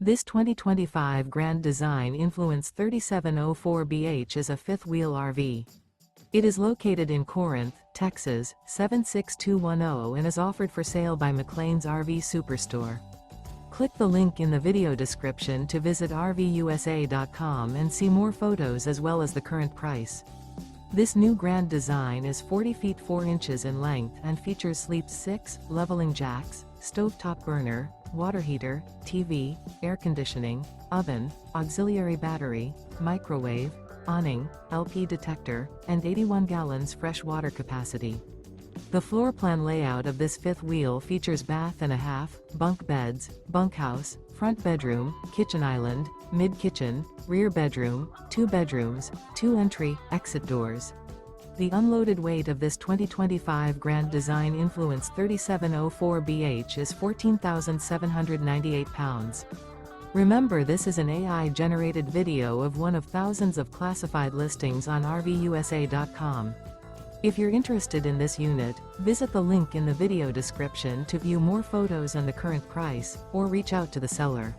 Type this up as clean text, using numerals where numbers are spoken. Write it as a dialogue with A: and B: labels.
A: This 2025 Grand Design Influence 3704BH is a fifth-wheel RV. It is located in Corinth, Texas, 76210 and is offered for sale by McClain's RV Superstore. Click the link in the video description to visit RVUSA.com and see more photos as well as the current price. This new Grand Design is 40 feet 4 inches in length and features sleeps 6, leveling jacks, stovetop burner, water heater, TV, air conditioning, oven, auxiliary battery, microwave, awning, LP detector, and 81 gallons fresh water capacity. The floor plan layout of this fifth wheel features bath and a half, bunk beds, bunkhouse, front bedroom, kitchen island, mid-kitchen, rear bedroom, 2 bedrooms, 2 entry/exit doors. The unloaded weight of this 2025 Grand Design Influence 3704BH is 14,798 pounds. Remember, this is an AI-generated video of one of thousands of classified listings on RVUSA.com. If you're interested in this unit, visit the link in the video description to view more photos and the current price, or reach out to the seller.